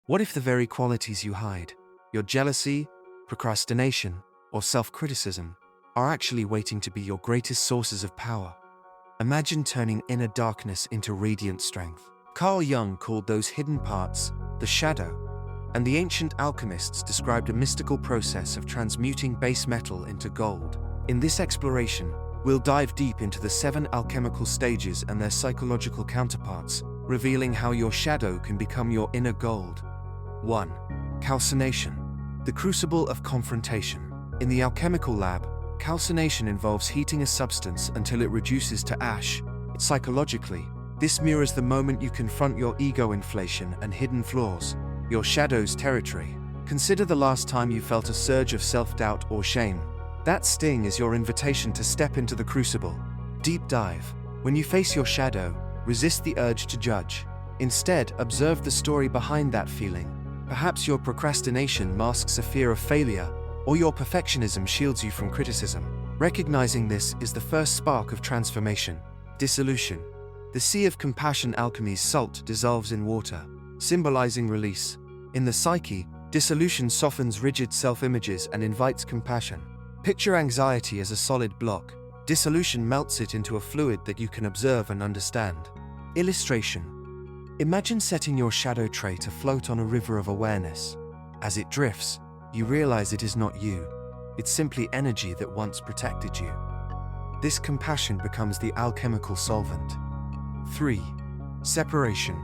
What if the very qualities you hide, your jealousy, procrastination, or self-criticism, are actually waiting to be your greatest sources of power? Imagine turning inner darkness into radiant strength. Carl Jung called those hidden parts the shadow, and the ancient alchemists described a mystical process of transmuting base metal into gold. In this exploration, we'll dive deep into the 7 alchemical stages and their psychological counterparts, revealing how your shadow can become your inner gold. 1. Calcination, the crucible of confrontation. In the alchemical lab, calcination involves heating a substance until it reduces to ash. Psychologically, this mirrors the moment you confront your ego inflation and hidden flaws, your shadow's territory. Consider the last time you felt a surge of self-doubt or shame. That sting is your invitation to step into the crucible. Deep dive. When you face your shadow, resist the urge to judge. Instead, observe the story behind that feeling. Perhaps your procrastination masks a fear of failure, or your perfectionism shields you from criticism. Recognizing this is the first spark of transformation. Dissolution. The sea of compassion. Alchemy's salt dissolves in water, symbolizing release. In the psyche, dissolution softens rigid self-images and invites compassion. Picture anxiety as a solid block. Dissolution melts it into a fluid that you can observe and understand. Illustration. Imagine setting your shadow trait afloat on a river of awareness. As it drifts, you realize it is not you. It's simply energy that once protected you. This compassion becomes the alchemical solvent. 3. Separation.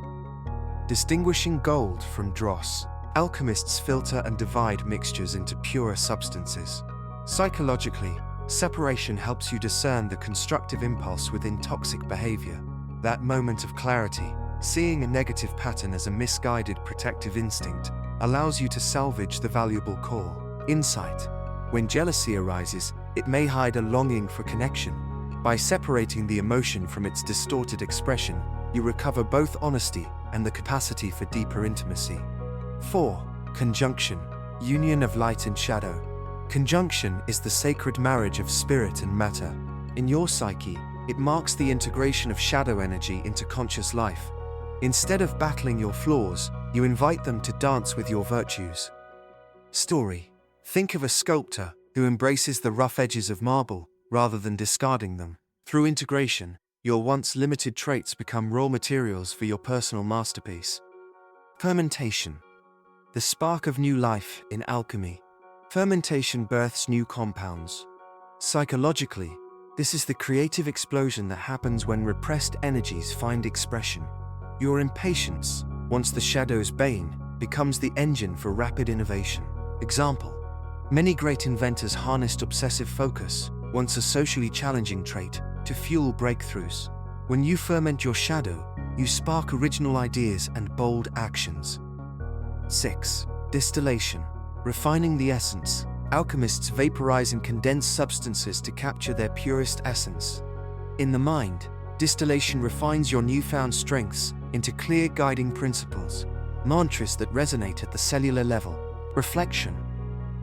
Distinguishing gold from dross. Alchemists filter and divide mixtures into purer substances. Psychologically, separation helps you discern the constructive impulse within toxic behavior. That moment of clarity, seeing a negative pattern as a misguided protective instinct, allows you to salvage the valuable core. Insight. When jealousy arises, it may hide a longing for connection. By separating the emotion from its distorted expression, you recover both honesty and the capacity for deeper intimacy. 4. Conjunction. Union of light and shadow. Conjunction is the sacred marriage of spirit and matter. In your psyche, it marks the integration of shadow energy into conscious life. Instead of battling your flaws, you invite them to dance with your virtues. Story. Think of a sculptor who embraces the rough edges of marble rather than discarding them. Through integration, your once limited traits become raw materials for your personal masterpiece. Fermentation. The spark of new life in alchemy. Fermentation births new compounds. Psychologically, this is the creative explosion that happens when repressed energies find expression. Your impatience, once the shadow's bane, becomes the engine for rapid innovation. Example. Many great inventors harnessed obsessive focus, once a socially challenging trait, to fuel breakthroughs. When you ferment your shadow, you spark original ideas and bold actions. 6. Distillation. Refining the essence. Alchemists vaporize and condense substances to capture their purest essence. In the mind, distillation refines your newfound strengths into clear guiding principles, mantras that resonate at the cellular level. Reflection.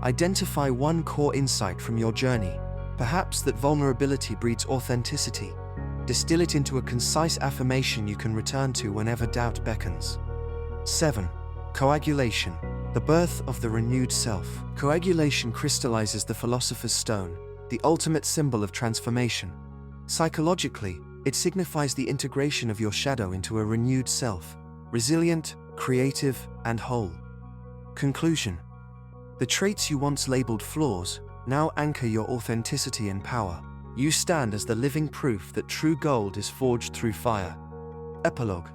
Identify one core insight from your journey, perhaps that vulnerability breeds authenticity. Distill it into a concise affirmation you can return to whenever doubt beckons. 7. Coagulation. The birth of the renewed self. Coagulation crystallizes the philosopher's stone, the ultimate symbol of transformation. Psychologically, it signifies the integration of your shadow into a renewed self, resilient, creative, and whole. Conclusion. The traits you once labeled flaws now anchor your authenticity and power. You stand as the living proof that true gold is forged through fire. Epilogue.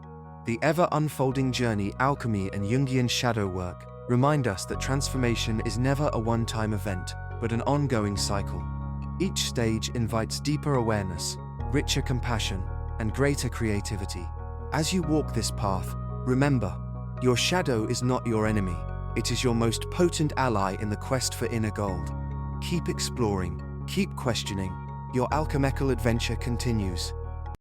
The ever-unfolding journey. Alchemy and Jungian shadow work remind us that transformation is never a one-time event, but an ongoing cycle. Each stage invites deeper awareness, richer compassion, and greater creativity. As you walk this path, remember, your shadow is not your enemy. It is your most potent ally in the quest for inner gold. Keep exploring, keep questioning. Your alchemical adventure continues.